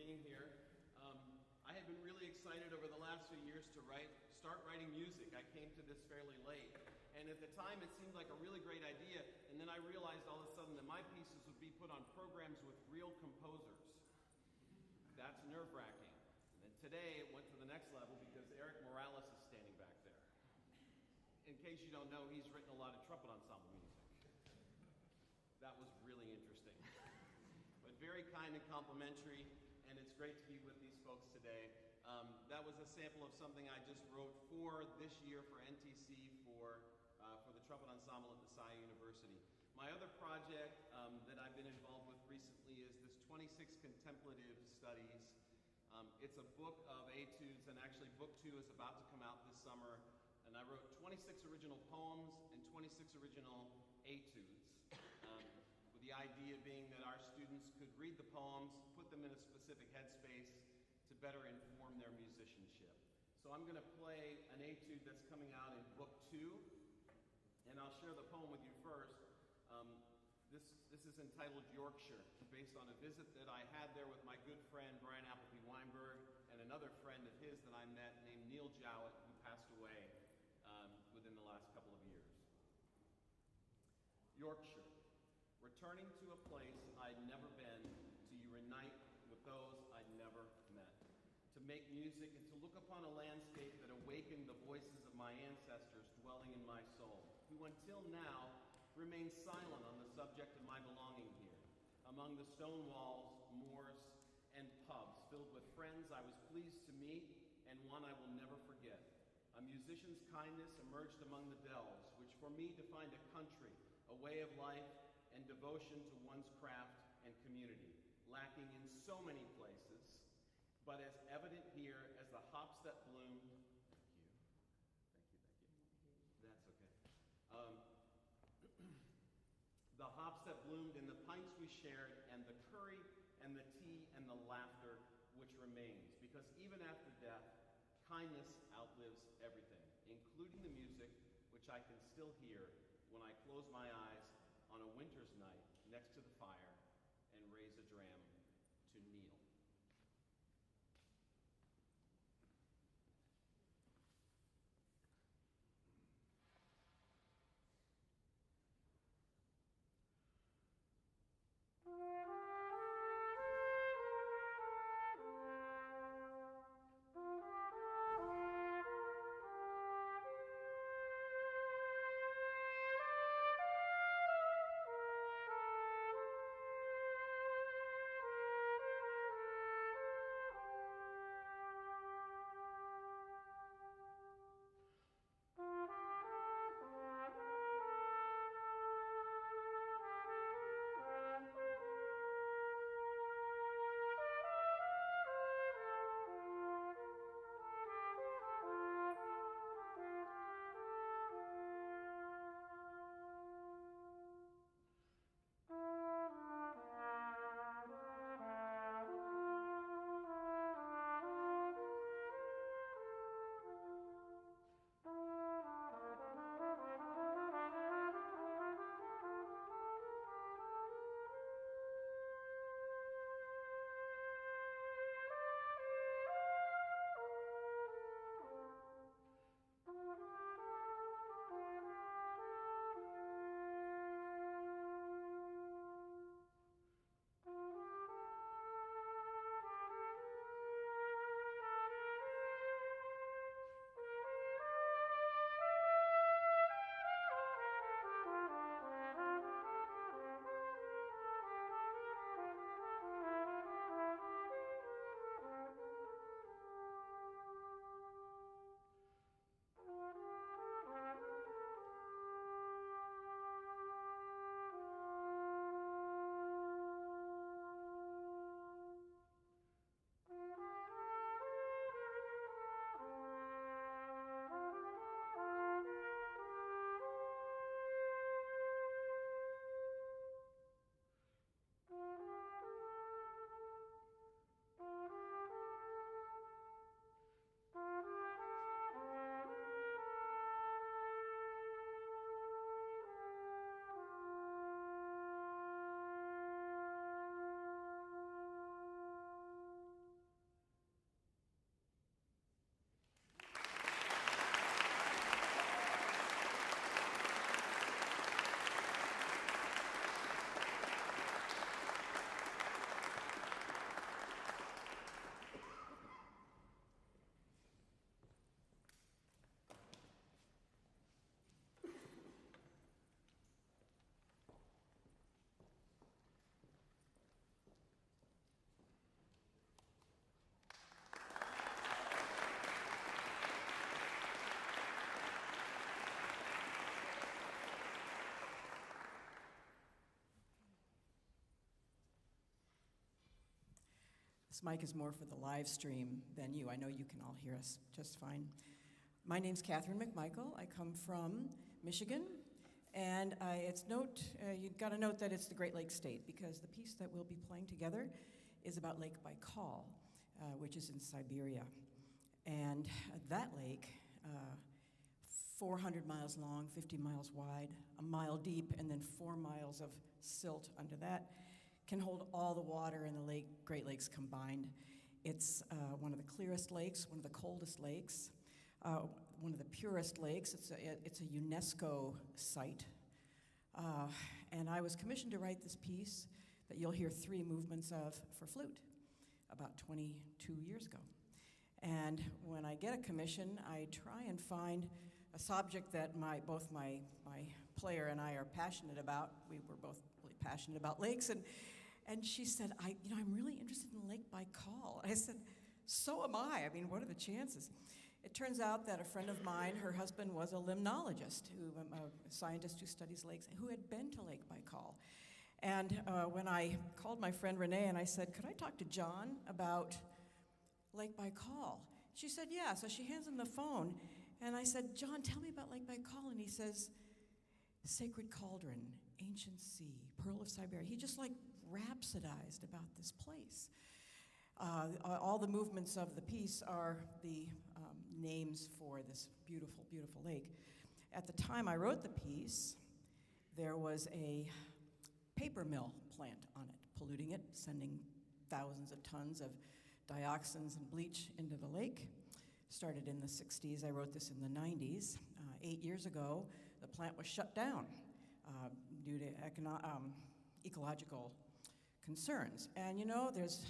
being here. I had been really excited over the last few years to start writing music. I came to this fairly late, and at the time it seemed like a really great idea, and then I realized all of a sudden that my pieces would be put on programs with real composers. That's nerve-wracking. And then today it went to the next level because Erik Morales is standing back there. In case you don't know, he's written a lot of trumpet ensemble music. That was really interesting. But very kind and complimentary, and it's great to be with these folks today. That was a sample of something I just wrote for this year for NTC for the trumpet ensemble at the SIA University. My other project that I've been involved with recently is this 26 Contemplative Studies. It's a book of etudes, and actually book 2 is about to come out this summer. And I wrote 26 original poems and 26 original etudes, with the idea being that our students could read the poems, put them in a specific headspace to better inform their musicianship. So I'm going to play an etude that's coming out in book 2, and I'll share the poem with you first. This is entitled Yorkshire, based on a visit that I had there with my good friend Brian Appleby Weinberg and another friend of his that I met named Neil Jowett, who passed away within the last couple of years. Yorkshire, returning to a place I'd never been, to unite with those I'd never met, to make music and to look upon a landscape that awakened the voices of my ancestors dwelling in my soul, who until now remain silent on the subject of my belonging here, among the stone walls, moors, and pubs filled with friends I was pleased to meet and one I will never forget. A musician's kindness emerged among the dells, which for me defined a country, a way of life, and devotion to one's craft and community, lacking in so many places, but as evident here as the hops that bloomed. Thank you. That's okay. The hops that bloomed in the pints we shared, and the curry and the tea and the laughter which remains, because even after death, kindness outlives everything, including the music, which I can still hear when I close my eyes on a winter's night next to the fire and raise a dram to Neil. This mic is more for the live stream than you. I know you can all hear us just fine. My name's Catherine McMichael. I come from Michigan, and you've got to note that it's the Great Lakes state, because the piece that we'll be playing together is about Lake Baikal, which is in Siberia. And that lake, 400 miles long, 50 miles wide, a mile deep, and then 4 miles of silt under that, can hold all the water in the Great Lakes combined. It's one of the clearest lakes, one of the coldest lakes, one of the purest lakes. It's a UNESCO site. And I was commissioned to write this piece that you'll hear 3 movements of for flute about 22 years ago. And when I get a commission, I try and find a subject that both my player and I are passionate about. We were both really passionate about lakes, and she said, I'm really interested in Lake Baikal. I said, so am I. I mean, what are the chances? It turns out that a friend of mine, her husband was a limnologist, a scientist who studies lakes, who had been to Lake Baikal. And when I called my friend Renee and I said, could I talk to John about Lake Baikal? She said, yeah. So she hands him the phone, and I said, John, tell me about Lake Baikal. And he says, sacred cauldron, ancient sea, pearl of Siberia. He just rhapsodized about this place. All the movements of the piece are the names for this beautiful, beautiful lake. At the time I wrote the piece, there was a paper mill plant on it, polluting it, sending thousands of tons of dioxins and bleach into the lake. Started in the 60s. I wrote this in the 90s. 8 years ago, the plant was shut down due to ecological concerns. And there's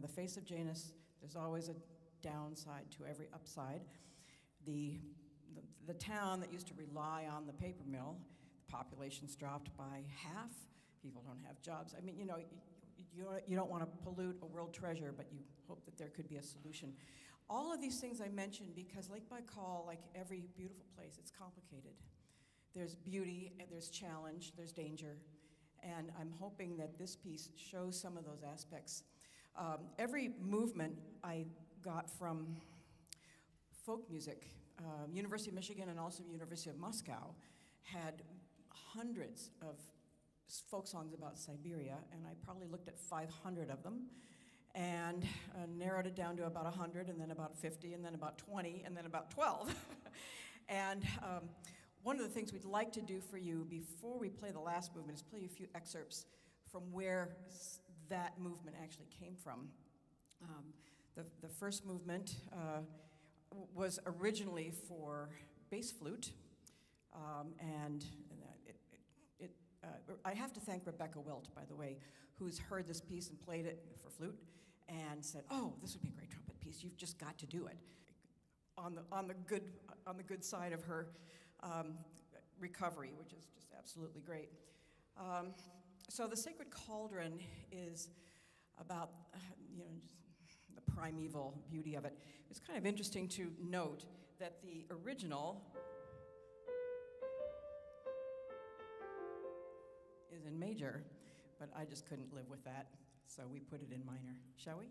the face of Janus. There's always a downside to every upside. The town that used to rely on the paper mill, the population's dropped by half. People don't have jobs. I mean, you don't want to pollute a world treasure, but you hope that there could be a solution. All of these things I mentioned because Lake Baikal, like every beautiful place, it's complicated. There's beauty, there's challenge, there's danger, and I'm hoping that this piece shows some of those aspects. Every movement I got from folk music. University of Michigan and also University of Moscow had hundreds of folk songs about Siberia, and I probably looked at 500 of them and narrowed it down to about 100, and then about 50, and then about 20, and then about 12. And one of the things we'd like to do for you before we play the last movement is play you a few excerpts from where that movement actually came from. The first movement was originally for bass flute, and I have to thank Rebecca Wilt, by the way, who's heard this piece and played it for flute and said, "Oh, this would be a great trumpet piece. You've just got to do it." On the good side of her recovery, which is just absolutely great. So the Sacred Cauldron is about just the primeval beauty of it. It's kind of interesting to note that the original is in major, but I just couldn't live with that, so we put it in minor. Shall we?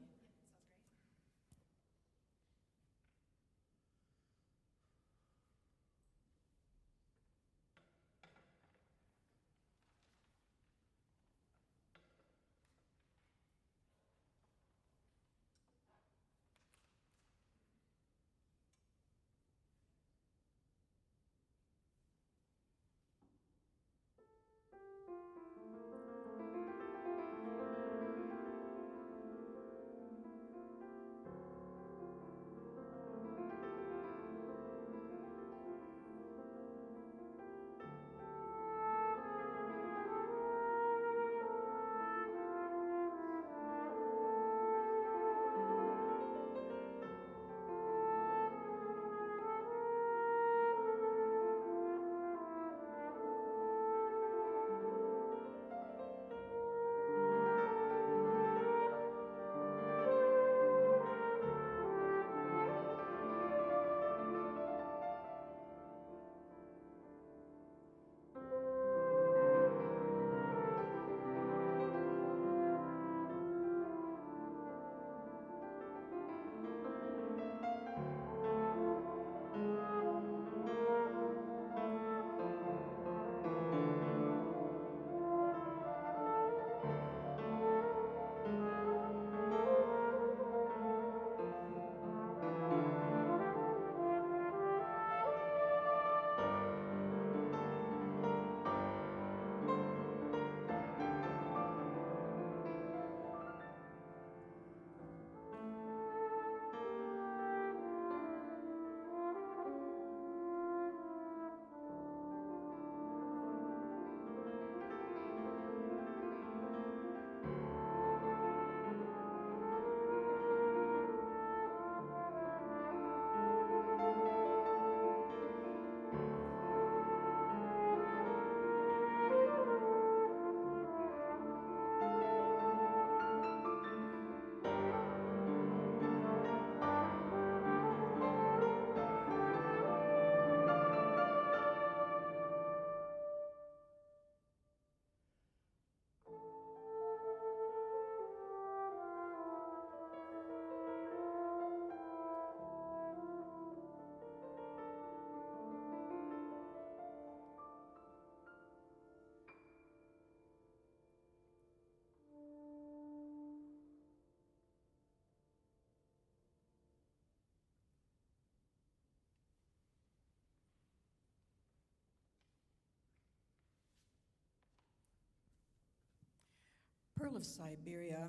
of Siberia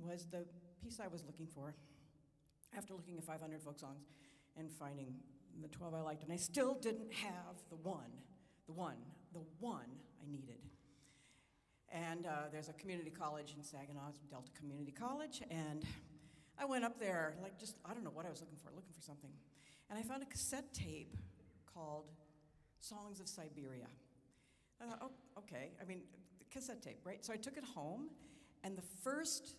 was the piece I was looking for after looking at 500 folk songs and finding the 12 I liked. And I still didn't have the one I needed. And there's a community college in Saginaw, it's Delta Community College, and I went up there, like just, I don't know what I was looking for something. And I found a cassette tape called Songs of Siberia. I thought, oh, okay, I mean, cassette tape, right? So I took it home, and the first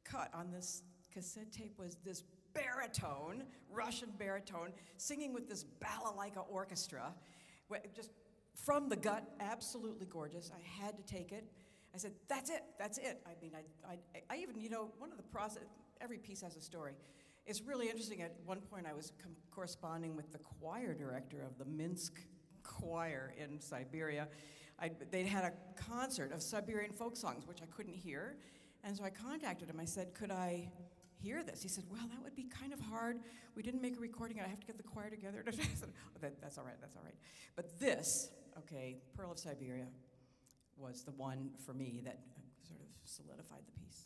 cut on this cassette tape was this baritone, Russian baritone, singing with this balalaika orchestra, just from the gut, absolutely gorgeous. I had to take it. I said, that's it. I mean, I even, you know, one of the process, every piece has a story. It's really interesting. At one point, I was corresponding with the choir director of the Minsk choir in Siberia. They'd had a concert of Siberian folk songs, which I couldn't hear. And so I contacted him. I said, could I hear this? He said, well, that would be kind of hard. We didn't make a recording. I have to get the choir together. I said, oh, that's all right. But this, okay, Pearl of Siberia, was the one for me that sort of solidified the piece.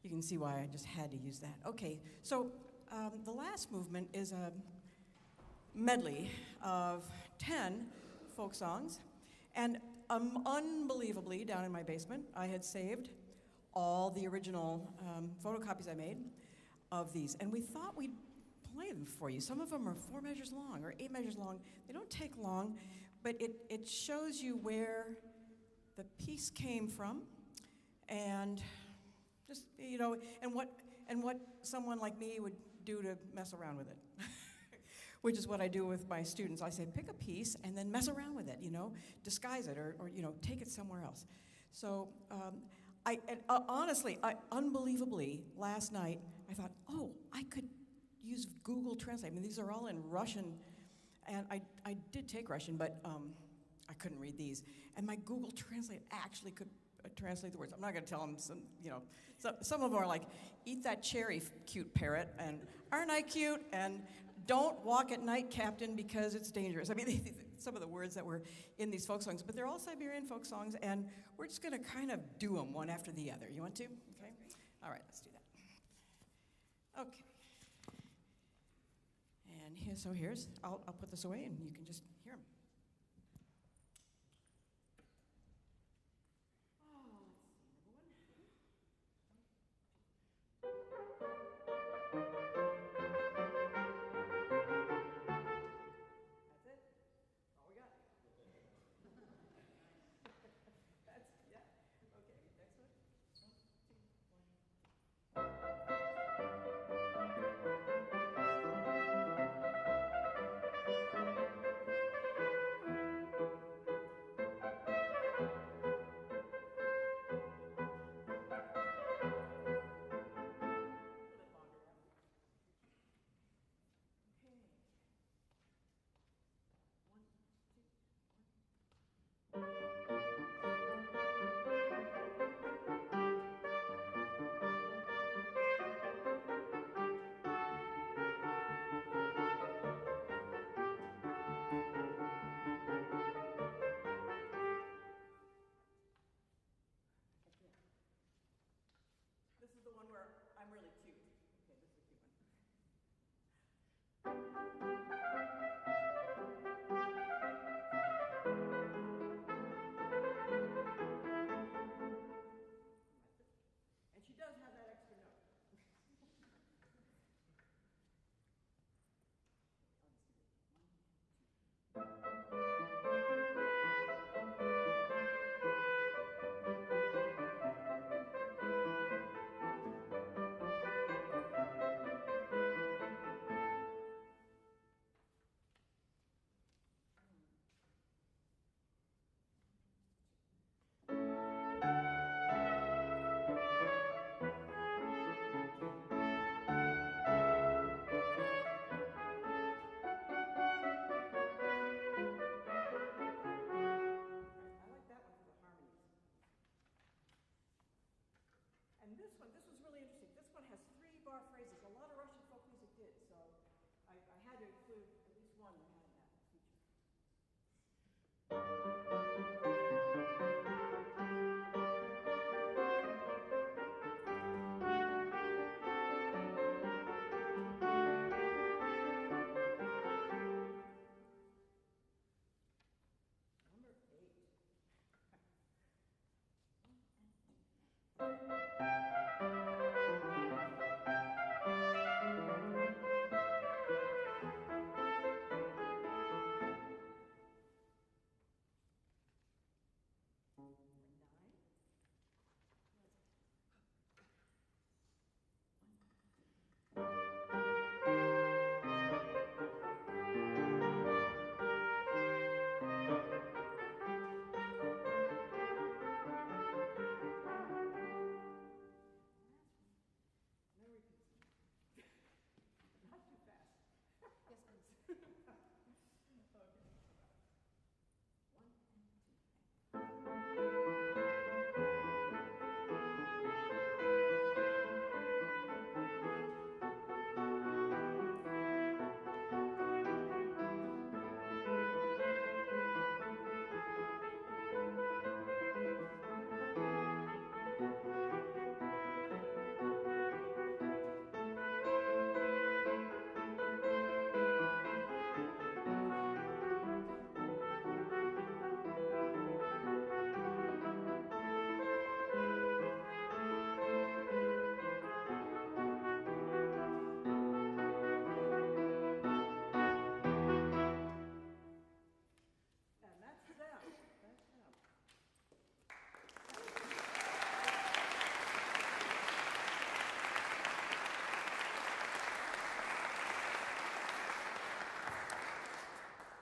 You can see why I just had to use that. Okay, so the last movement is a medley of 10 folk songs. And unbelievably, down in my basement, I had saved all the original photocopies I made of these. And we thought we'd play them for you. Some of them are 4 measures long or 8 measures long. They don't take long, but it shows you where the piece came from and just, you know, and what someone like me would do to mess around with it. Which is what I do with my students. I say, pick a piece and then mess around with it, you know, disguise it or you know, take it somewhere else. So honestly, unbelievably, last night, I thought, oh, I could use Google Translate. I mean, these are all in Russian, and I did take Russian, but I couldn't read these. And my Google Translate actually could translate the words. I'm not gonna tell them some, you know, some of them are like, eat that cherry, cute parrot, and aren't I cute? And don't walk at night, Captain, because it's dangerous. I mean, some of the words that were in these folk songs, but they're all Siberian folk songs, and we're just gonna kind of do them one after the other. You want to? Okay. All right, let's do that. Okay. And here's, I'll put this away, and you can just hear them. This is the one where I'm really cute. Okay, this is a cute one. And she does have that extra note. This was really interesting. This one has 3-bar phrases. A lot of Russian folk music did, so I had to include at least one that had that feature.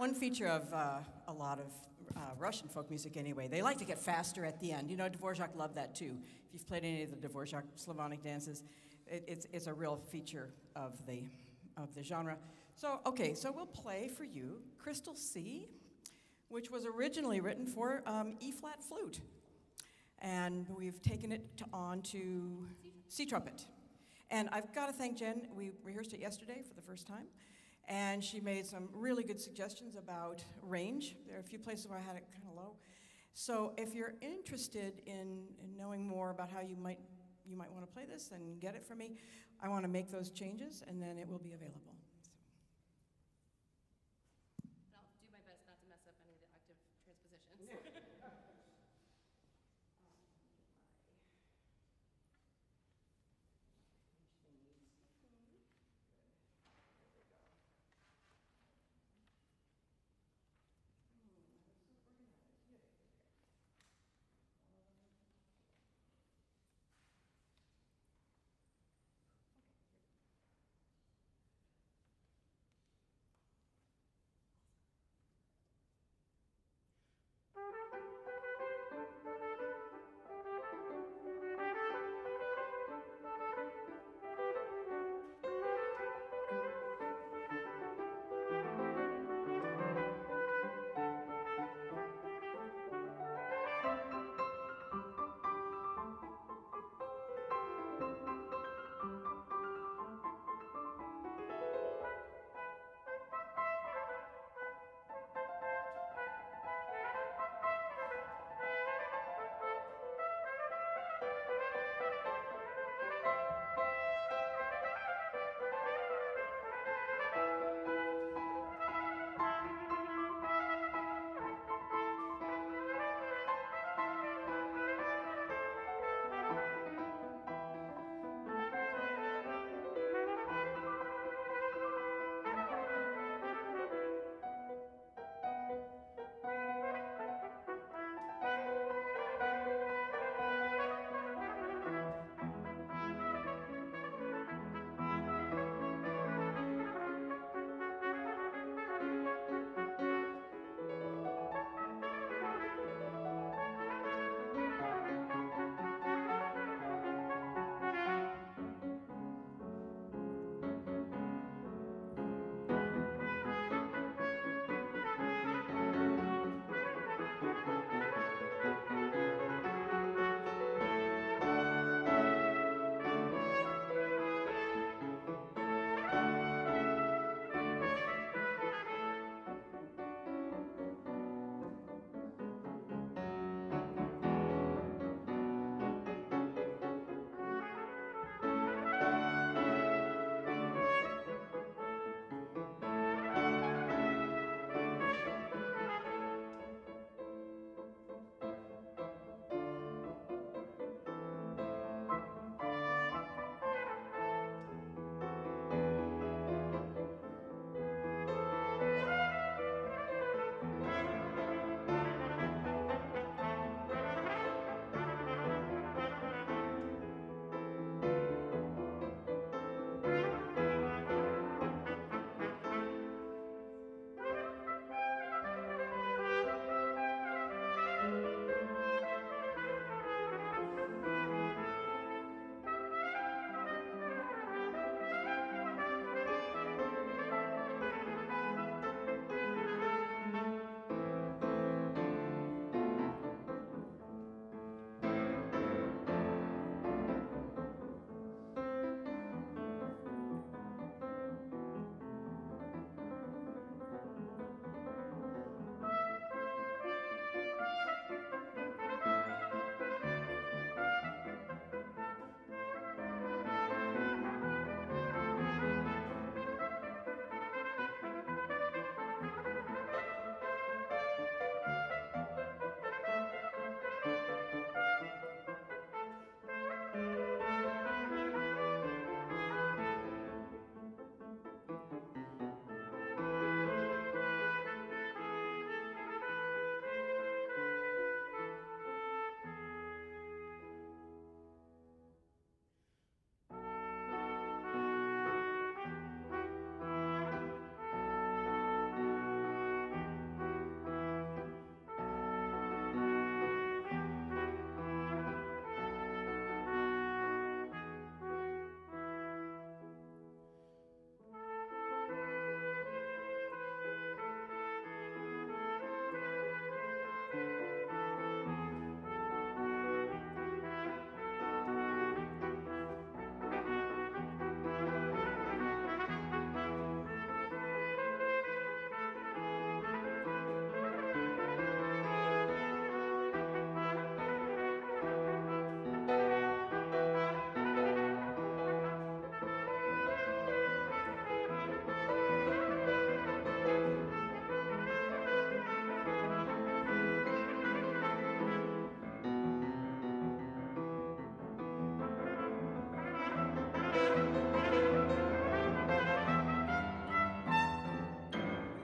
One feature of a lot of Russian folk music anyway, they like to get faster at the end. You know, Dvorak loved that too. If you've played any of the Dvorak Slavonic dances, it's a real feature of the genre. So, okay, so we'll play for you Crystal C, which was originally written for E-flat flute. And we've taken it on to C trumpet. And I've got to thank Jen. We rehearsed it yesterday for the first time. And she made some really good suggestions about range. There are a few places where I had it kind of low. So if you're interested in knowing more about how you might want to play this, then get it from me. I want to make those changes, and then it will be available. I'll do my best not to mess up any of the octave transpositions.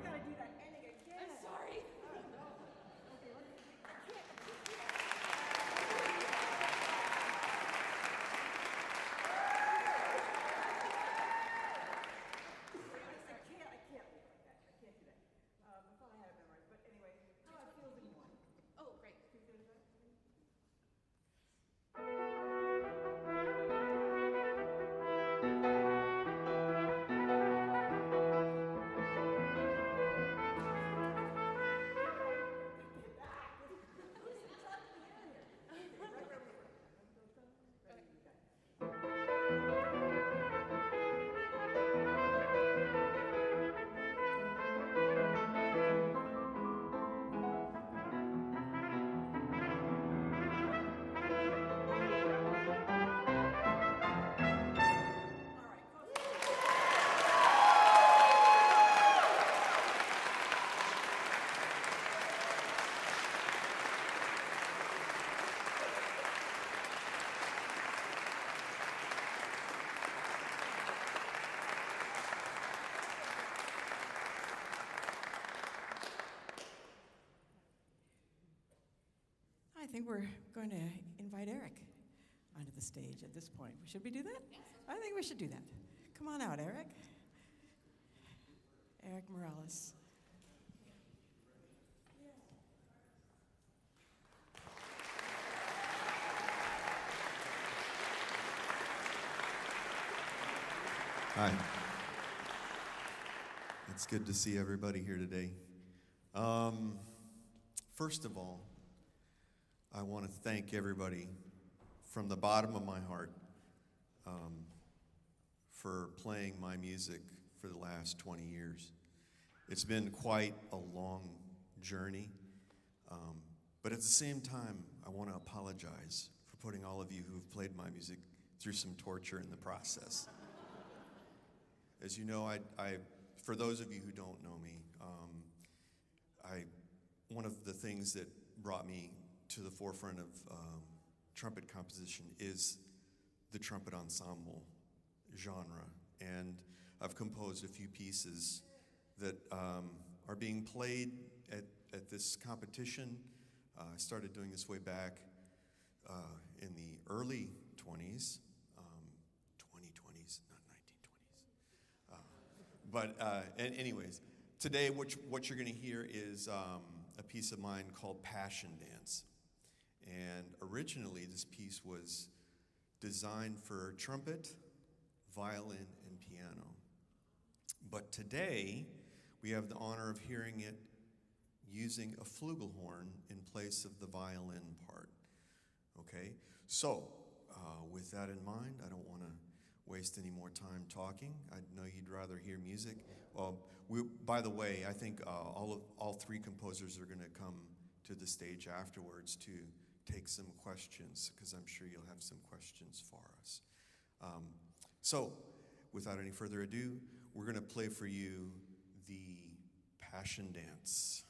gotta do that ending again. I'm sorry. I can't leave like that. I can't do that. I thought I had it memorized, but anyway, how I feel in one. Oh, great. Can you do that? I think we're going to invite Erik onto the stage at this point. Should we do that? Yes. I think we should do that. Come on out, Erik. Erik Morales. Hi. It's good to see everybody here today. First of all, I want to thank everybody from the bottom of my heart for playing my music for the last 20 years. It's been quite a long journey, but at the same time, I want to apologize for putting all of you who've played my music through some torture in the process. As you know, for those of you who don't know me, one of the things that brought me to the forefront of trumpet composition is the trumpet ensemble genre. And I've composed a few pieces that are being played at this competition. I started doing this way back in the early 20s, 2020s, not 1920s. Anyways, today what you're going to hear is a piece of mine called Passion Dance. And originally this piece was designed for trumpet, violin, and piano. But today we have the honor of hearing it using a flugelhorn in place of the violin part. Okay, so with that in mind, I don't want to waste any more time talking. I know you'd rather hear music. Well, by the way, I think all three composers are going to come to the stage afterwards to take some questions, because I'm sure you'll have some questions for us. So, without any further ado, we're going to play for you the Passion Dance.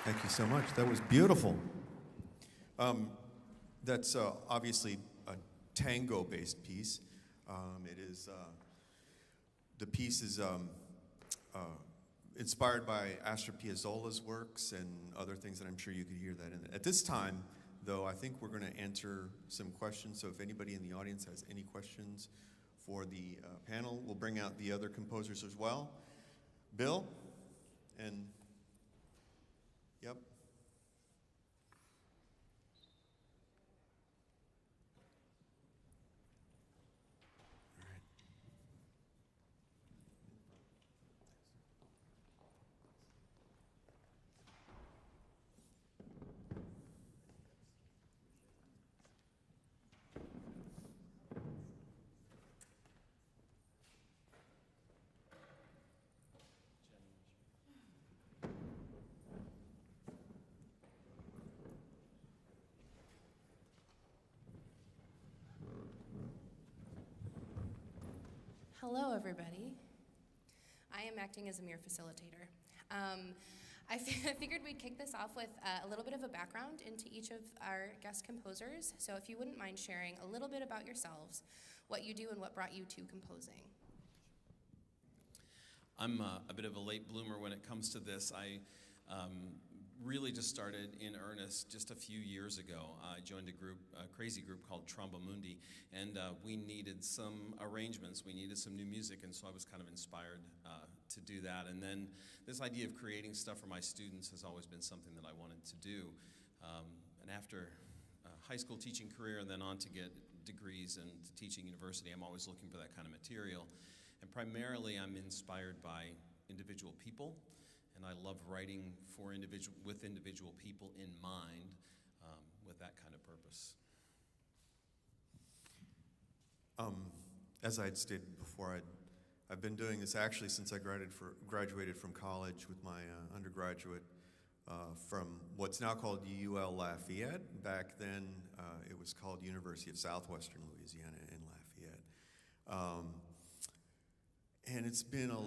Thank you so much. That was beautiful. That's obviously a tango-based piece. It is the piece is inspired by Astor Piazzolla's works and other things that I'm sure you could hear that in it. At this time, though, I think we're going to answer some questions. So if anybody in the audience has any questions for the panel, we'll bring out the other composers as well. Bill, and yep. Hello, everybody. I am acting as a mere facilitator. I figured we'd kick this off with a little bit of a background into each of our guest composers. So if you wouldn't mind sharing a little bit about yourselves, what you do and what brought you to composing. I'm a bit of a late bloomer when it comes to this. I really just started in earnest just a few years ago. I joined a crazy group called Trombomundi, and we needed some arrangements. We needed some new music, and so I was kind of inspired to do that. And then this idea of creating stuff for my students has always been something that I wanted to do. And after a high school teaching career and then on to get degrees and to teaching university, I'm always looking for that kind of material. And primarily, I'm inspired by individual people. And I love writing with individual people in mind, with that kind of purpose. As I had stated before, I've been doing this actually since I graduated from college with my undergraduate from what's now called UL Lafayette. Back then, it was called University of Southwestern Louisiana in Lafayette. And it's been a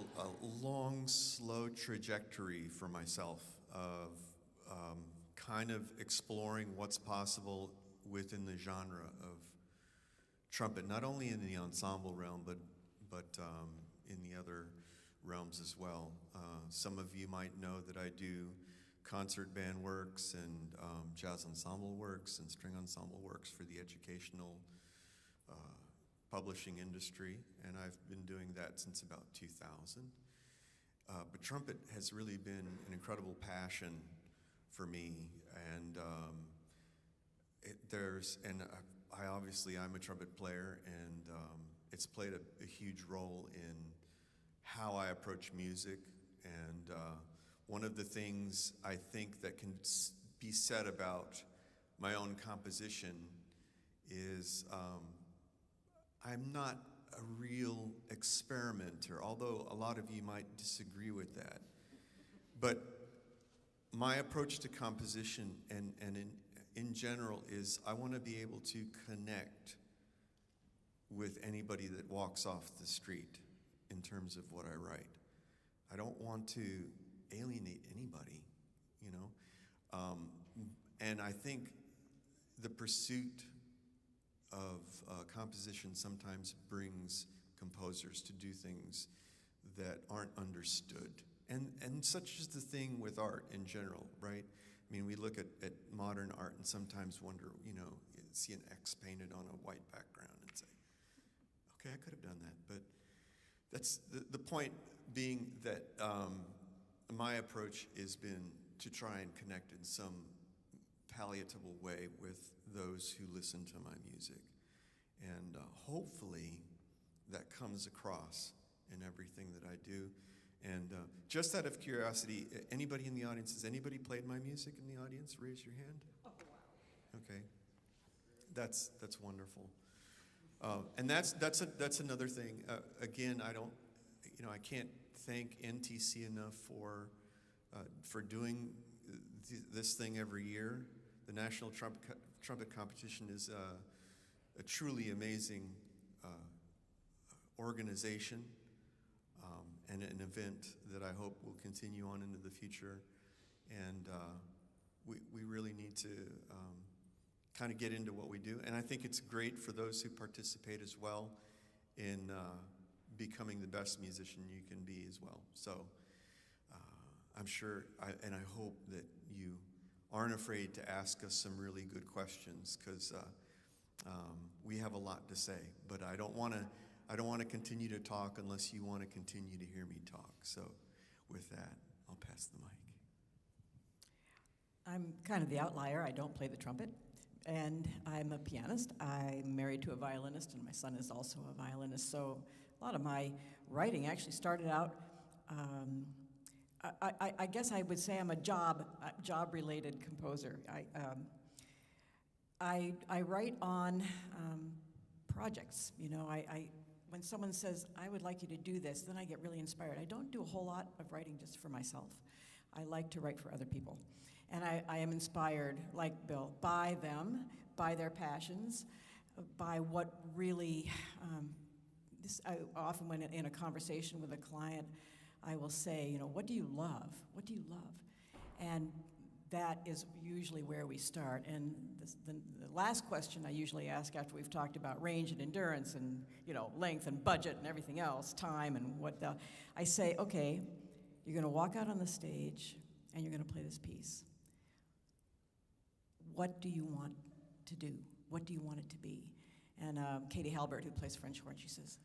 long, slow trajectory for myself of kind of exploring what's possible within the genre of trumpet, not only in the ensemble realm, but in the other realms as well. Some of you might know that I do concert band works and jazz ensemble works and string ensemble works for the educational publishing industry, and I've been doing that since about 2000. But trumpet has really been an incredible passion for me, and I'm a trumpet player, and it's played a huge role in how I approach music. And one of the things I think that can be said about my own composition is I'm not a real experimenter, although a lot of you might disagree with that. But my approach to composition and in general is I want to be able to connect with anybody that walks off the street in terms of what I write. I don't want to alienate anybody, you know? And I think the pursuit of composition sometimes brings composers to do things that aren't understood. And such is the thing with art in general, right? I mean, we look at modern art and sometimes wonder, you know, see an X painted on a white background and say, okay, I could have done that. But that's the point being that my approach has been to try and connect in some palatable way with those who listen to my music. And hopefully that comes across in everything that I do. And just out of curiosity, anybody in the audience, has anybody played my music in the audience? Raise your hand. Oh, wow. Okay. That's wonderful. And that's another thing. Again, I can't thank NTC enough for doing this thing every year. The National Trumpet Competition is a truly amazing organization and an event that I hope will continue on into the future. and we really need to kind of get into what we do. And I think it's great for those who participate as well in becoming the best musician you can be as well. So I'm sure, and I hope that you aren't afraid to ask us some really good questions, because we have a lot to say. But I don't want to continue to talk unless you want to continue to hear me talk. So with that, I'll pass the mic. I'm kind of the outlier. I don't play the trumpet, and I'm a pianist. I'm married to a violinist, and my son is also a violinist. So a lot of my writing actually started out, I guess I would say I'm a job-related composer. I write on projects. You know, when someone says, I would like you to do this, then I get really inspired. I don't do a whole lot of writing just for myself. I like to write for other people. And I am inspired, like Bill, by them, by their passions, by what really, I often when in a conversation with a client, I will say, you know, what do you love? What do you love? And that is usually where we start. And the last question I usually ask after we've talked about range and endurance and, you know, length and budget and everything else, time and I say, okay, you're going to walk out on the stage and you're going to play this piece. What do you want to do? What do you want it to be? And Katie Halbert, who plays French horn, she says,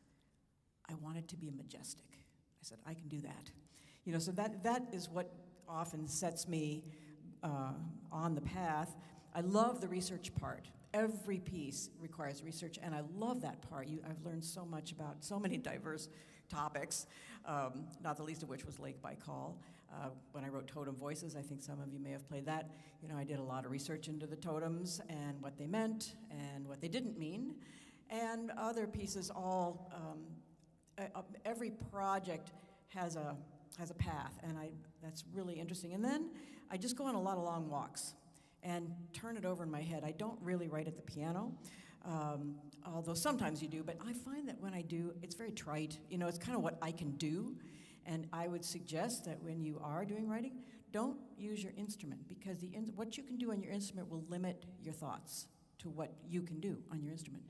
I want it to be majestic. I said, I can do that. You know, so that is what often sets me on the path. I love the research part. Every piece requires research, and I love that part. I've learned so much about so many diverse topics, not the least of which was Lake Baikal. When I wrote Totem Voices, I think some of you may have played that. You know, I did a lot of research into the totems and what they meant and what they didn't mean, and other pieces. Every project has a path, and that's really interesting. And then I just go on a lot of long walks and turn it over in my head. I don't really write at the piano, although sometimes you do, but I find that when I do, it's very trite. You know, it's kind of what I can do. And I would suggest that when you are doing writing, don't use your instrument, because what you can do on your instrument will limit your thoughts to what you can do on your instrument.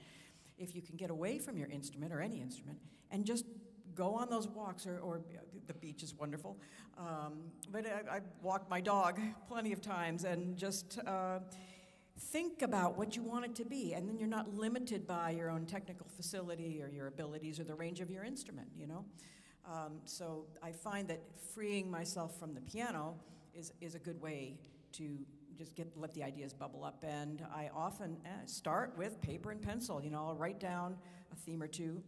If you can get away from your instrument or any instrument and just go on those walks, or the beach is wonderful, but I've walked my dog plenty of times, and just think about what you want it to be, and then you're not limited by your own technical facility or your abilities or the range of your instrument, you know? So I find that freeing myself from the piano is a good way to just let the ideas bubble up. And I often start with paper and pencil. You know, I'll write down a theme or two,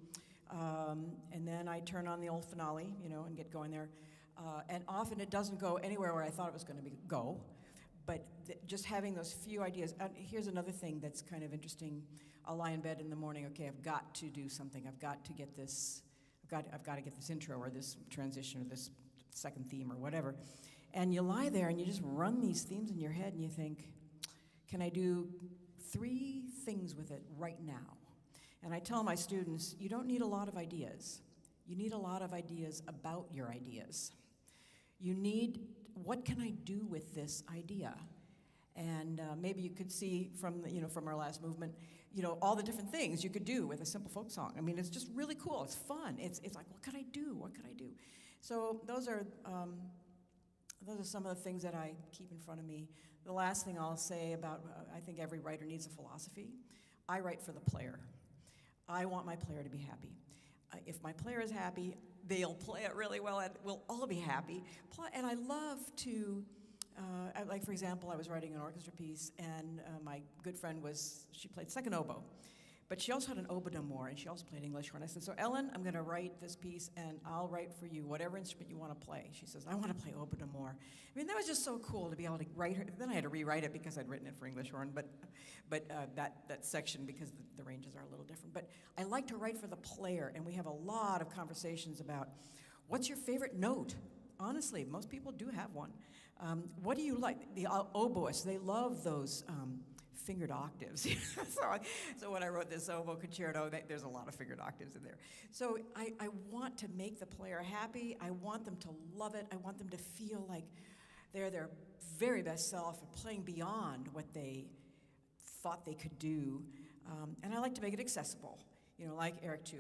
and then I turn on the old finale, you know, and get going there. And often it doesn't go anywhere where I thought it was going to go, but just having those few ideas. Here's another thing that's kind of interesting. I'll lie in bed in the morning. Okay, I've got to do something. I've got to get this. I've got to get this intro or this transition or this second theme or whatever. And you lie there and you just run these themes in your head and you think, can I do 3 things with it right now? And I tell my students, you don't need a lot of ideas. You need a lot of ideas about your ideas. You need, what can I do with this idea? And maybe you could see from our last movement, you know, all the different things you could do with a simple folk song. I mean, it's just really cool. It's fun. It's like, what could I do? What could I do? So those are some of the things that I keep in front of me. The last thing I'll say about, I think every writer needs a philosophy. I write for the player. I want my player to be happy. If my player is happy, they'll play it really well, and we'll all be happy. And I love to, like for example, I was writing an orchestra piece, and my good friend she played second oboe, but she also had an oboe d'amore, and she also played English horn. I said, so Ellen, I'm going to write this piece, and I'll write for you whatever instrument you want to play. She says, I want to play oboe d'amore. I mean, that was just so cool to be able to write her. Then I had to rewrite it because I'd written it for English horn, but that section, because the ranges are a little different. But I like to write for the player, and we have a lot of conversations about what's your favorite note. Honestly, most people do have one. What do you like? The oboists, they love those fingered octaves. So when I wrote this oboe concerto, there's a lot of fingered octaves in there. So I want to make the player happy. I want them to love it. I want them to feel like they're their very best self and playing beyond what they thought they could do. And I like to make it accessible, you know, like Erik too.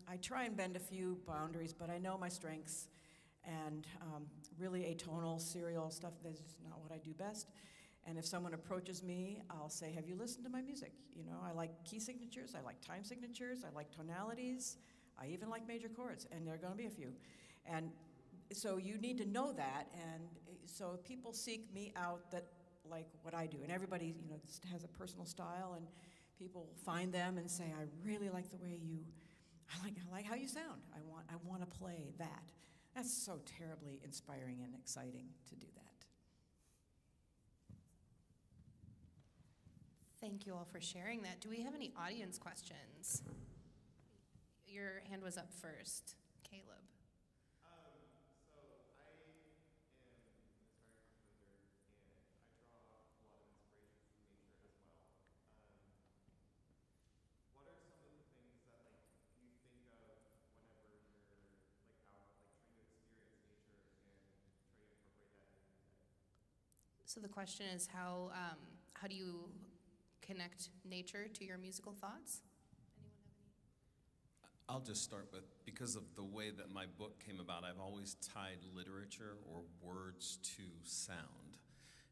I try and bend a few boundaries, but I know my strengths, and really atonal, serial stuff, that's just not what I do best. And if someone approaches me, I'll say, have you listened to my music? You know, I like key signatures, I like time signatures, I like tonalities, I even like major chords, and there are gonna be a few. And so you need to know that, and so people seek me out that like what I do. And everybody, you know, has a personal style, and people find them and say, I really like the way you, I like how you sound. I want to play that. That's so terribly inspiring and exciting to do that. Thank you all for sharing that. Do we have any audience questions? Your hand was up first, Caleb. So I am an aspiring composer, and I draw a lot of inspiration from nature as well. What are some of the things that you think of whenever you're out trying to experience nature and try to incorporate that into your day? So the question is how do you connect nature to your musical thoughts? Anyone have any? I'll just start with, because of the way that my book came about, I've always tied literature or words to sound.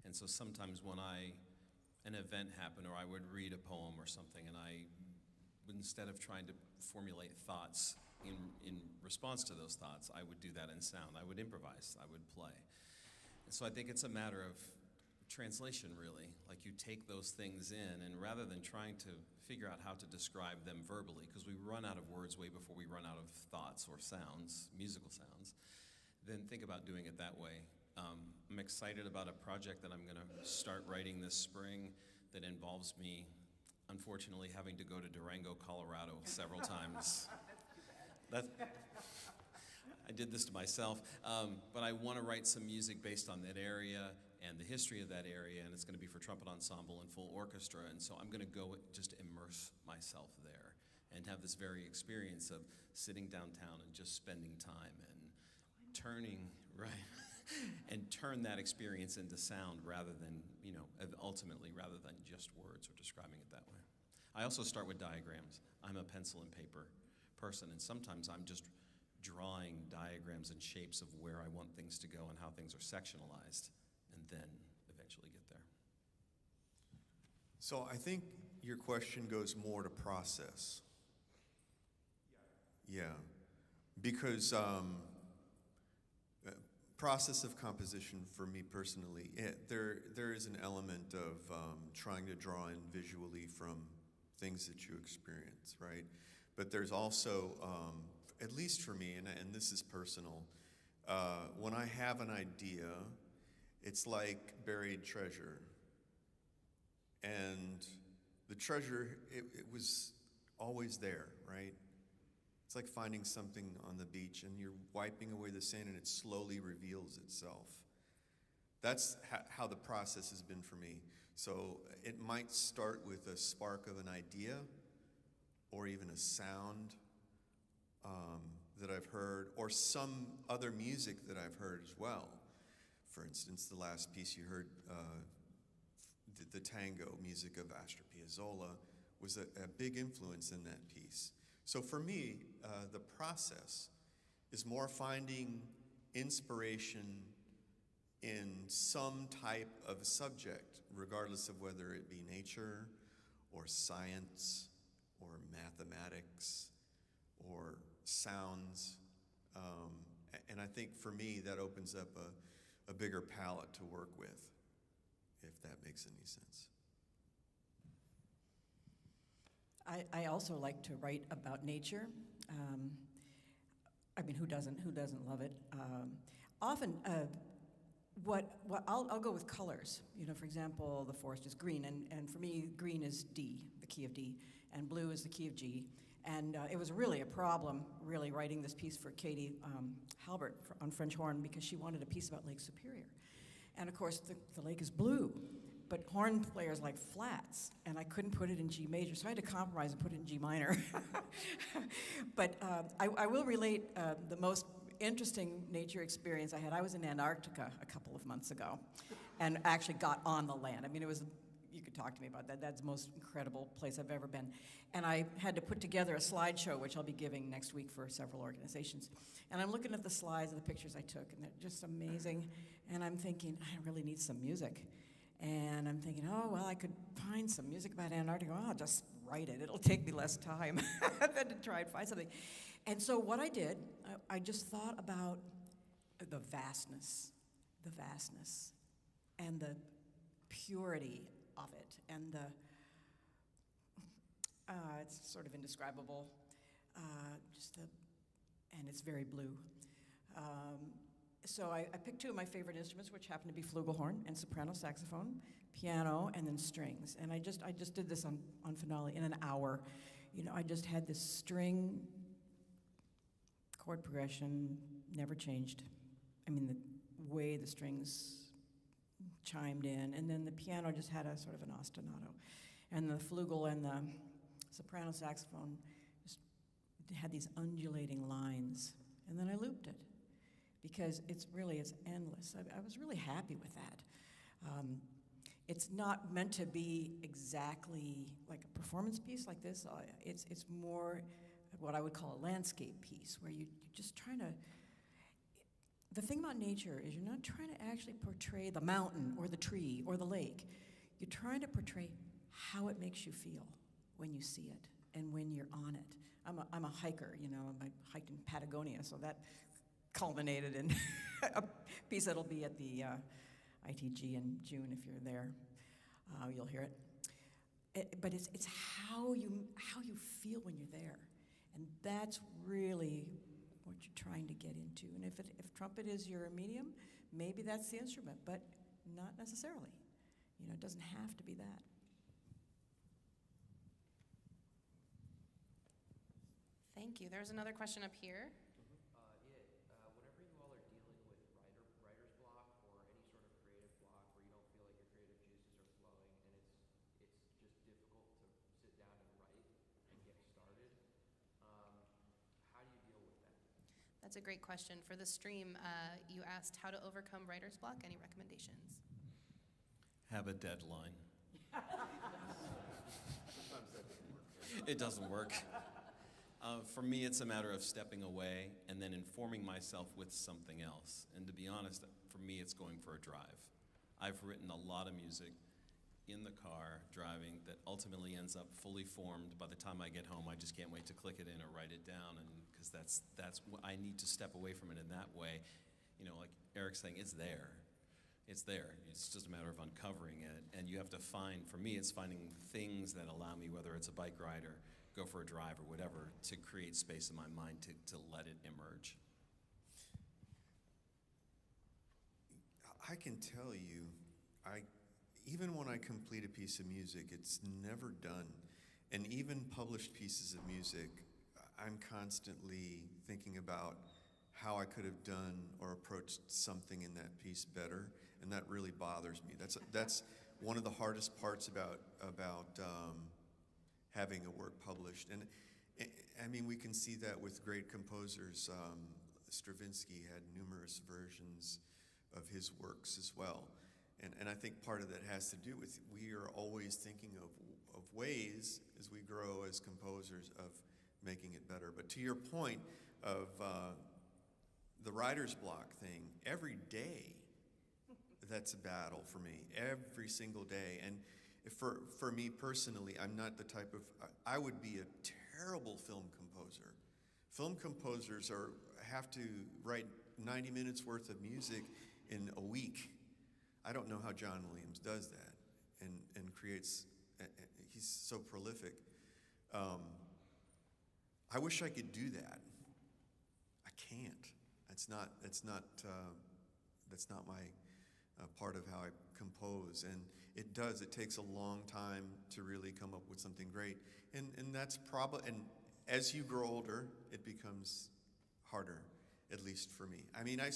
And so sometimes when an event happened, or I would read a poem or something, and instead of trying to formulate thoughts in response to those thoughts, I would do that in sound. I would improvise, I would play. And so I think it's a matter of translation, really. Like, you take those things in, and rather than trying to figure out how to describe them verbally, because we run out of words way before we run out of thoughts or sounds, musical sounds, then think about doing it that way. I'm excited about a project that I'm going to start writing this spring that involves me, unfortunately, having to go to Durango, Colorado several times. I did this to myself, but I want to write some music based on that area and the history of that area, and it's going to be for trumpet ensemble and full orchestra, and so I'm going to go just immerse myself there and have this very experience of sitting downtown and just spending time and turning, right, and turn that experience into sound rather than, ultimately, rather than just words or describing it that way. I also start with diagrams. I'm a pencil and paper person, and sometimes I'm just drawing diagrams and shapes of where I want things to go and how things are sectionalized, and then eventually get there. So I think your question goes more to process. Yeah. Because process of composition for me personally, there is an element of trying to draw in visually from things that you experience, right? But there's also, at least for me, and this is personal, when I have an idea, it's like buried treasure. And the treasure, it was always there, right? It's like finding something on the beach and you're wiping away the sand and it slowly reveals itself. That's how the process has been for me. So it might start with a spark of an idea or even a sound that I've heard, or some other music that I've heard as well. For instance, the last piece you heard, the tango music of Astor Piazzolla, was a big influence in that piece. So for me, the process is more finding inspiration in some type of subject, regardless of whether it be nature or science or mathematics or sounds. And I think for me, that opens up a bigger palette to work with, if that makes any sense. I also like to write about nature. I mean, who doesn't love it? Often, I'll go with colors. For example, the forest is green, and for me, green is D, the key of D, and blue is the key of G. And it was really a problem, really, writing this piece for Katie Halbert on French horn, because she wanted a piece about Lake Superior. And of course, the lake is blue, but horn players like flats, and I couldn't put it in G major, so I had to compromise and put it in G minor. But I will relate the most interesting nature experience I had. I was in Antarctica a couple of months ago and actually got on the land. I mean, it was, you could talk to me about that. That's the most incredible place I've ever been. And I had to put together a slideshow, which I'll be giving next week for several organizations. And I'm looking at the slides of the pictures I took, and they're just amazing. And I'm thinking, I really need some music. And I'm thinking, oh, well, I could find some music about Antarctica. Oh, I'll just write it. It'll take me less time than to try and find something. And so what I did, I just thought about the vastness, and the purity of it, and it's sort of indescribable, and it's very blue. So I picked two of my favorite instruments, which happen to be flugelhorn and soprano saxophone, piano, and then strings. And I just did this on Finale in an hour. You know, I just had this string chord progression, never changed. I mean, the way the strings chimed in, and then the piano just had a sort of an ostinato, and the flugel and the soprano saxophone just had these undulating lines, and then I looped it because it's endless. I was really happy with that. It's not meant to be exactly like a performance piece like this. It's more what I would call a landscape piece, where you're just trying to. The thing about nature is you're not trying to actually portray the mountain or the tree or the lake. You're trying to portray how it makes you feel when you see it and when you're on it. I'm a hiker, you know. I hiked in Patagonia, so that culminated in a piece that'll be at the ITG in June. If you're there, you'll hear it. But it's how you feel when you're there, and that's really what you're trying to get into. And if trumpet is your medium, maybe that's the instrument, but not necessarily. You know, it doesn't have to be that. Thank you. There's another question up here. Whenever you all are dealing with writer's block or any sort of creative block where you don't feel like your creative juices are flowing and it's just difficult to sit down and write and get started, how do you deal with that? That's a great question. For the stream, you asked how to overcome writer's block. Any recommendations? Have a deadline. It doesn't work. For me, it's a matter of stepping away and then informing myself with something else. And to be honest, for me, it's going for a drive. I've written a lot of music in the car, driving, that ultimately ends up fully formed. By the time I get home, I just can't wait to click it in or write it down, and because that's what I need to step away from it in that way. You know, like Eric's saying, it's there. It's there. It's just a matter of uncovering it. And you have to find, for me, it's finding things that allow me, whether it's a bike ride or go for a drive or whatever, to create space in my mind to let it emerge. I can tell you, even when I complete a piece of music, it's never done. And even published pieces of music, I'm constantly thinking about how I could have done or approached something in that piece better, and that really bothers me. That's one of the hardest parts about having a work published. And I mean, we can see that with great composers. Stravinsky had numerous versions of his works as well. And I think part of that has to do with we are always thinking of ways, as we grow as composers, of making it better. But to your point of the writer's block thing, every day that's a battle for me, every single day. And for me personally, I'm not the type of, I would be a terrible film composer. Film composers have to write 90 minutes worth of music in a week. I don't know how John Williams does that and creates, he's so prolific. I wish I could do that. I can't. That's not my part of how I compose, and it takes a long time to really come up with something great, and that's probably, and as you grow older, it becomes harder, at least for me. I mean, I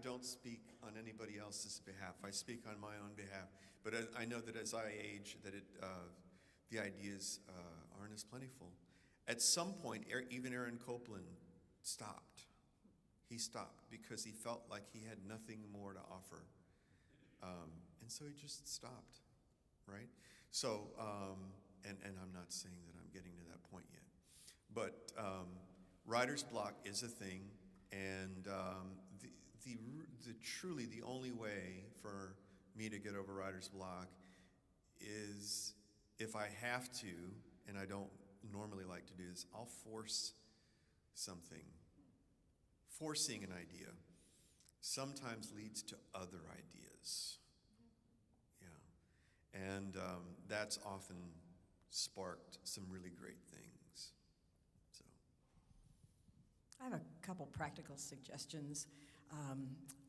don't speak on anybody else's behalf. I speak on my own behalf, but I know that as I age, that the ideas aren't as plentiful. At some point, even Aaron Copland stopped. he stopped because he felt like he had nothing more to offer. And so he just stopped, right? So, and I'm not saying that I'm getting to that point yet, but writer's block is a thing, and truly the only way for me to get over writer's block is if I have to, and I don't normally like to do this, I'll force something. Forcing an idea sometimes leads to other ideas. Yeah. And that's often sparked some really great things. So I have a couple practical suggestions.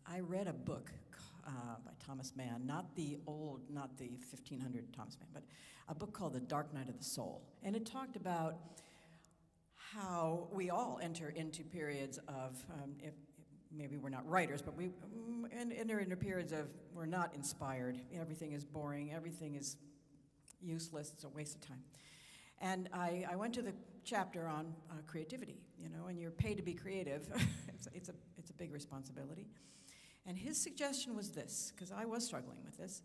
I read a book by Thomas Mann, not the 1500 Thomas Mann, but a book called The Dark Night of the Soul. And it talked about how we all enter into periods of, if maybe we're not writers, but we enter into periods of we're not inspired. Everything is boring. Everything is useless. It's a waste of time. And I went to the chapter on creativity, and you're paid to be creative. it's a big responsibility. And his suggestion was this, because I was struggling with this.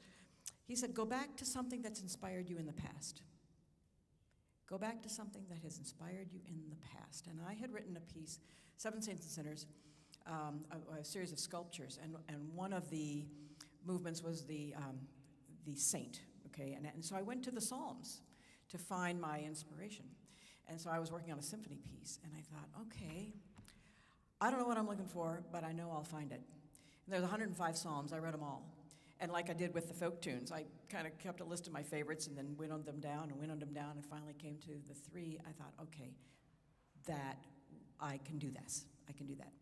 He said, go back to something that's inspired you in the past. Go back to something that has inspired you in the past. And I had written a piece, Seven Saints and Sinners, a series of sculptures, and one of the movements was the saint, okay? And so I went to the Psalms to find my inspiration. And so I was working on a symphony piece, and I thought, okay, I don't know what I'm looking for, but I know I'll find it. And there's 105 Psalms. I read them all. And like I did with the folk tunes, I kind of kept a list of my favorites and then winnowed them down, and finally came to the three. I thought, okay, that I can do this. I can do that.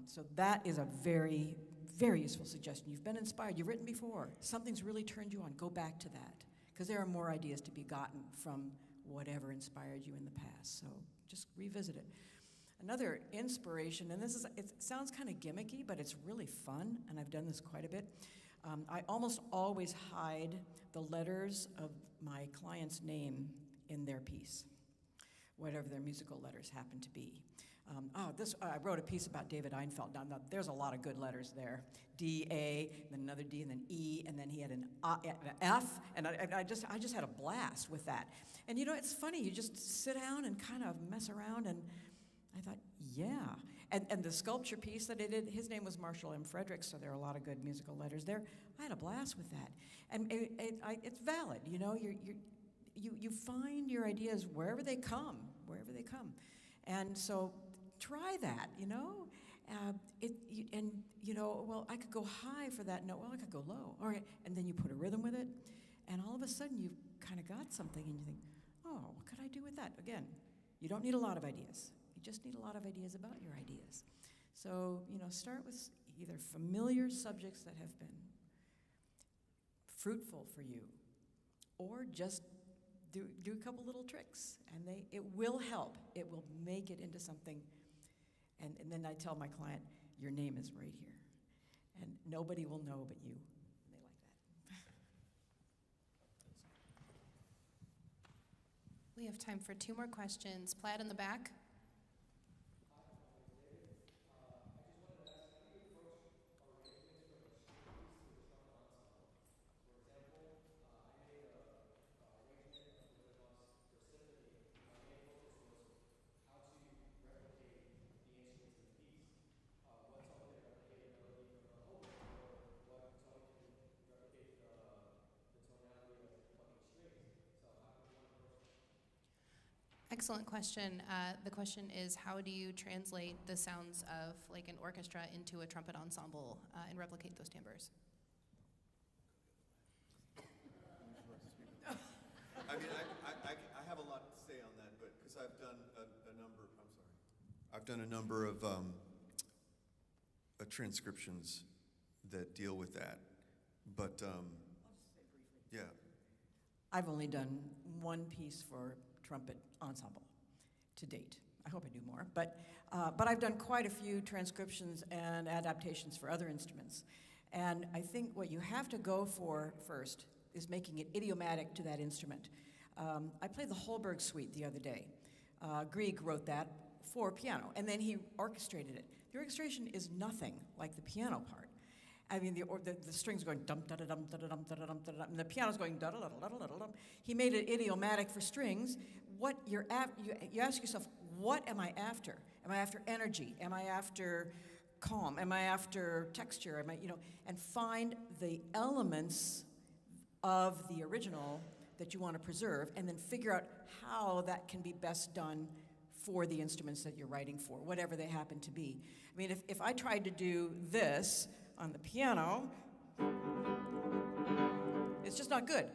So that is a very, very useful suggestion. You've been inspired. You've written before. Something's really turned you on. Go back to that, because there are more ideas to be gotten from whatever inspired you in the past. So just revisit it. Another inspiration, and it sounds kind of gimmicky, but it's really fun, and I've done this quite a bit. I almost always hide the letters of my client's name in their piece, whatever their musical letters happen to be. I wrote a piece about David Einfeld. Now, there's a lot of good letters there. D-A, then another D, and then E, and then he had an F, and I just had a blast with that. And it's funny, you just sit down and kind of mess around, and I thought, yeah. And the sculpture piece that I did, his name was Marshall M. Fredericks, so there are a lot of good musical letters there. I had a blast with that. And it's valid, you find your ideas wherever they come. And so try that, well, I could go high for that note. Well, I could go low. All right, and then you put a rhythm with it, and all of a sudden you've kind of got something, and you think, oh, what could I do with that? Again, you don't need a lot of ideas. You just need a lot of ideas about your ideas. So, start with either familiar subjects that have been fruitful for you, or just do a couple little tricks, and it will help. It will make it into something. And then I tell my client, your name is right here, and nobody will know but you. And they like that. We have time for 2 more questions. Plaid in the back. Excellent question. The question is, how do you translate the sounds of like an orchestra into a trumpet ensemble and replicate those timbres? I mean, I have a lot to say on that, but because I've done I've done a number of transcriptions that deal with that. But I'll just say briefly. yeah, I've only done one piece for trumpet ensemble to date. I hope I do more, but I've done quite a few transcriptions and adaptations for other instruments. And I think what you have to go for first is making it idiomatic to that instrument. I played the Holberg Suite the other day. Grieg wrote that for piano, and then he orchestrated it. The orchestration is nothing like the piano part. I mean, the strings going dum da da dum da da dum da da dum da da dum, and the piano's going da da da da da da dum. He made it idiomatic for strings. What you ask yourself, what am I after? Am I after energy? Am I after calm? Am I after texture? Am I, and find the elements of the original that you want to preserve, and then figure out how that can be best done for the instruments that you're writing for, whatever they happen to be. I mean, if I tried to do this on the piano, it's just not good.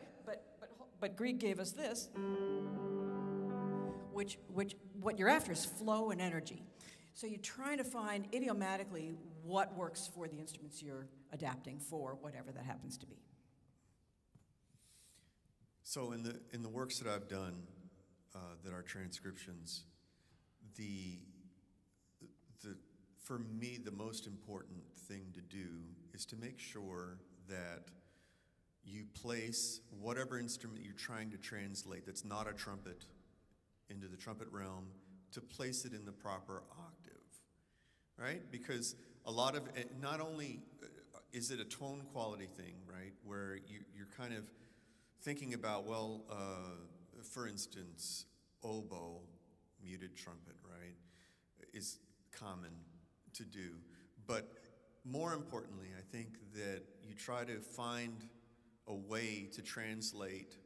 But Grieg gave us this, which what you're after is flow and energy. So you're trying to find idiomatically what works for the instruments you're adapting for, whatever that happens to be. So in the works that I've done, that are transcriptions, for me, the most important thing to do is to make sure that you place whatever instrument you're trying to translate that's not a trumpet into the trumpet realm, to place it in the proper octave, right? Because a lot of it, not only is it a tone quality thing, right, where you're kind of thinking about, well, for instance, oboe, muted trumpet, right, is common to do. But more importantly, I think that you try to find a way to translate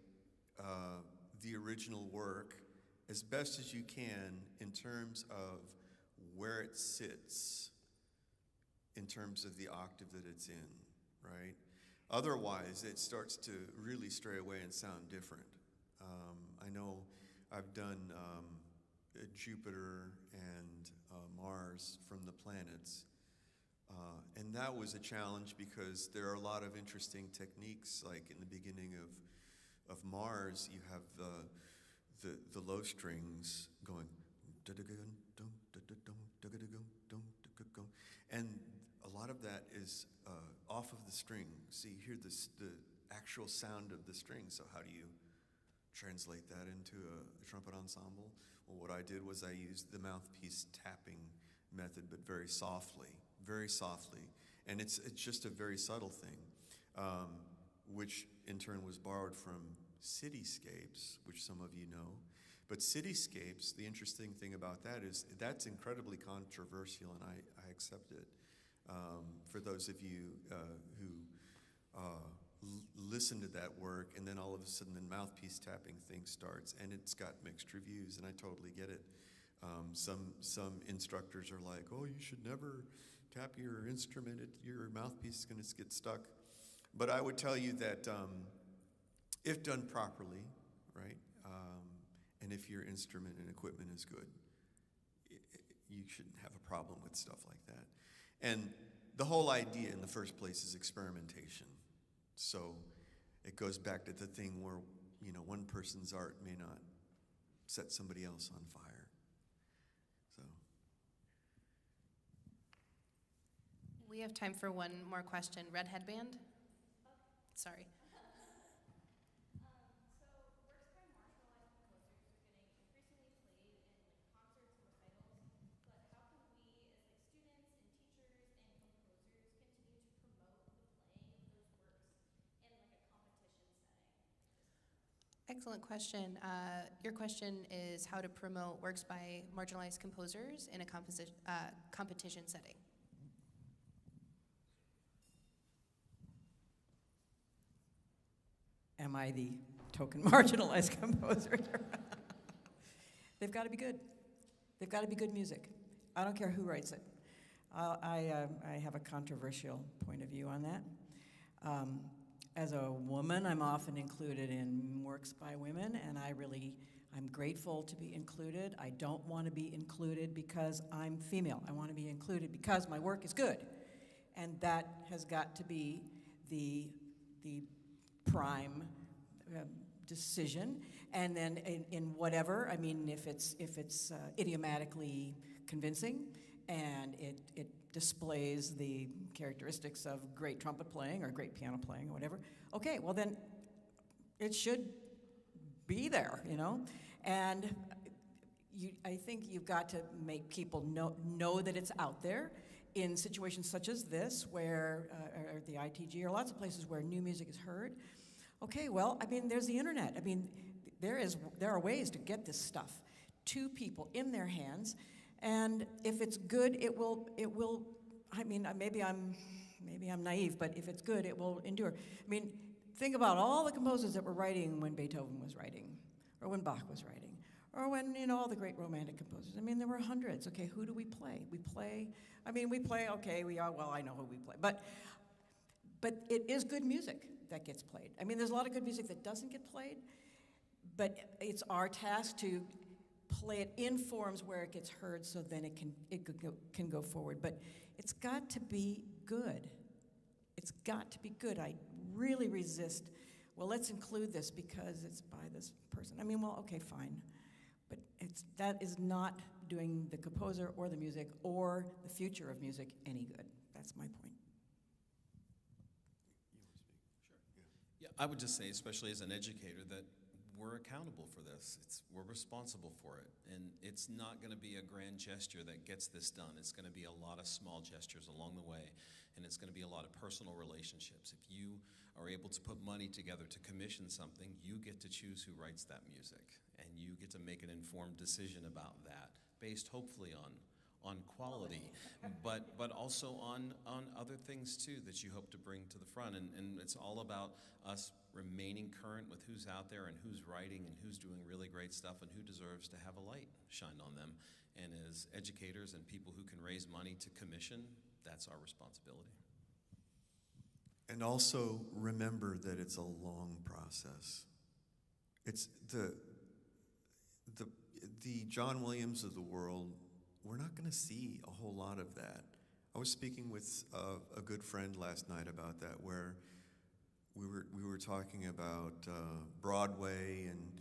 the original work as best as you can in terms of where it sits, in terms of the octave that it's in, right? Otherwise, it starts to really stray away and sound different. I know I've done Jupiter and Mars from the planets, and that was a challenge because there are a lot of interesting techniques. Like in the beginning of Mars, you have the low strings going, and a lot of that is off of the string. So you hear the actual sound of the string. So how do you translate that into a trumpet ensemble? Well, what I did was I used the mouthpiece tapping method, but very softly, and it's just a very subtle thing, which in turn was borrowed from Cityscapes, which some of you know. But Cityscapes, the interesting thing about that is that's incredibly controversial, and I accept it. For those of you who listen to that work, and then all of a sudden the mouthpiece tapping thing starts, and it's got mixed reviews, and I totally get it. Some instructors are like, oh, you should never tap your instrument, your mouthpiece is going to get stuck. But I would tell you that if done properly, right, and if your instrument and equipment is good, you shouldn't have a problem with stuff like that. And the whole idea in the first place is experimentation. So it goes back to the thing where, one person's art may not set somebody else on fire. So. We have time for one more question. Red headband? Sorry. Excellent question. Your question is how to promote works by marginalized composers in a competition setting. Am I the token marginalized composer? They've got to be good. They've got to be good music. I don't care who writes it. I have a controversial point of view on that. As a woman, I'm often included in works by women, and I'm grateful to be included. I don't want to be included because I'm female. I want to be included because my work is good. And that has got to be the prime decision. And then in whatever, I mean, if it's idiomatically convincing and it displays the characteristics of great trumpet playing or great piano playing or whatever, okay, well then it should be there, And I think you've got to make people know that it's out there in situations such as this, where, or the ITG, or lots of places where new music is heard. Okay, well, I mean, there's the internet. I mean, there are ways to get this stuff to people in their hands, and if it's good, it will. I mean, maybe I'm naive, but if it's good, it will endure. I mean, think about all the composers that were writing when Beethoven was writing, or when Bach was writing, or when, all the great romantic composers. I mean, there were hundreds. Okay, who do we play? Okay, well, I know who we play. But it is good music that gets played. I mean, there's a lot of good music that doesn't get played, but it's our task to play it in forms where it gets heard, so then it can go forward. But it's got to be good. It's got to be good. I really resist, well, let's include this because it's by this person. I mean, well, okay, fine. But that is not doing the composer or the music or the future of music any good. That's my point. Yeah, I would just say, especially as an educator, that we're accountable for this. We're responsible for it. And it's not going to be a grand gesture that gets this done. It's going to be a lot of small gestures along the way, and it's going to be a lot of personal relationships. If you are able to put money together to commission something, you get to choose who writes that music, and you get to make an informed decision about that, based hopefully on quality, but also on other things too that you hope to bring to the front. And it's all about us remaining current with who's out there and who's writing and who's doing really great stuff and who deserves to have a light shine on them. And as educators and people who can raise money to commission, that's our responsibility. And also remember that it's a long process. It's the John Williams of the world. We're not going to see a whole lot of that. I was speaking with a good friend last night about that, where we were talking about Broadway and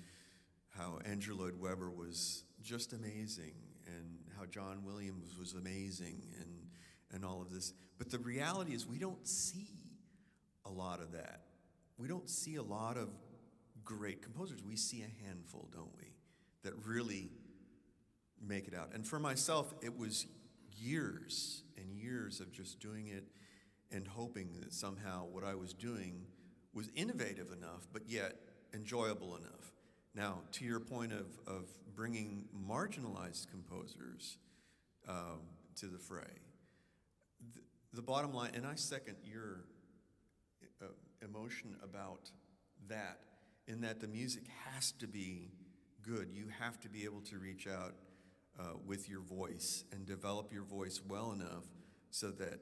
how Andrew Lloyd Webber was just amazing, and how John Williams was amazing, and all of this. But the reality is we don't see a lot of that. We don't see a lot of great composers. We see a handful, don't we, that really make it out. And for myself, it was years and years of just doing it and hoping that somehow what I was doing was innovative enough, but yet enjoyable enough. Now, to your point of bringing marginalized composers to the fray, the bottom line, and I second your emotion about that, in that the music has to be good. You have to be able to reach out with your voice and develop your voice well enough so that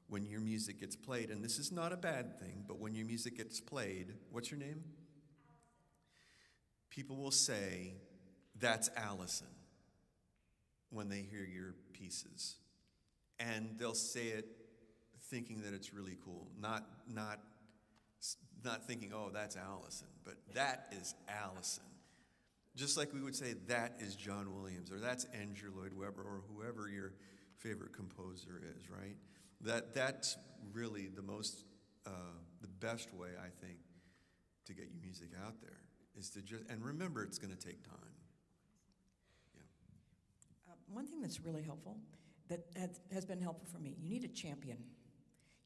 when your music gets played, and this is not a bad thing, but when your music gets played, what's your name? People will say, "That's Allison," when they hear your pieces. And they'll say it thinking that it's really cool, not thinking, "Oh, that's Allison," but that is Allison. Just like we would say, that is John Williams, or that's Andrew Lloyd Webber, or whoever your favorite composer is, right? That's really the best way, I think, to get your music out there, is to just, and remember, it's going to take time. Yeah. One thing that's really helpful, that has been helpful for me, you need a champion.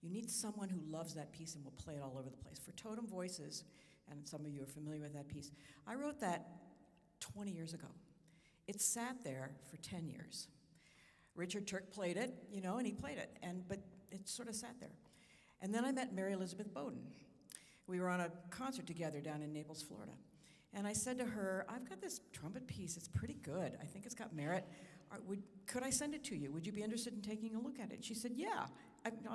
You need someone who loves that piece and will play it all over the place. For Totem Voices, and some of you are familiar with that piece, I wrote that 20 years ago. It sat there for 10 years. Richard Turk played it, and he played it, but it sort of sat there. And then I met Mary Elizabeth Bowden. We were on a concert together down in Naples, Florida. And I said to her, "I've got this trumpet piece, it's pretty good. I think it's got merit. Could I send it to you? Would you be interested in taking a look at it?" And she said, "Yeah."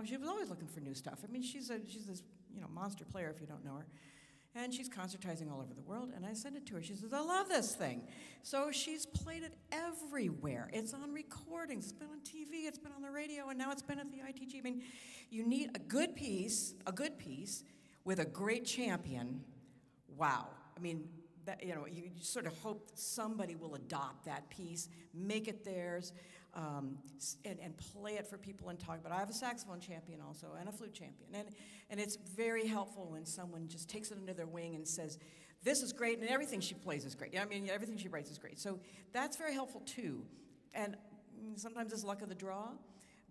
She was always looking for new stuff. I mean, she's this monster player if you don't know her. And she's concertizing all over the world, and I sent it to her. She says, "I love this thing." So she's played it everywhere. It's on recordings, it's been on TV, it's been on the radio, and now it's been at the ITG. I mean, you need a good piece with a great champion. Wow. I mean, that, you sort of hope that somebody will adopt that piece, make it theirs, and play it for people and talk about it. I have a saxophone champion also, and a flute champion. And it's very helpful when someone just takes it under their wing and says, this is great, and everything she plays is great. I mean, everything she writes is great. So that's very helpful too. And sometimes it's luck of the draw,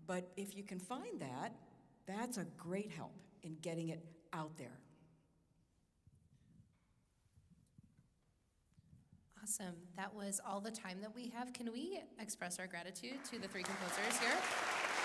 but if you can find that, that's a great help in getting it out there. Awesome. That was all the time that we have. Can we express our gratitude to the three composers here?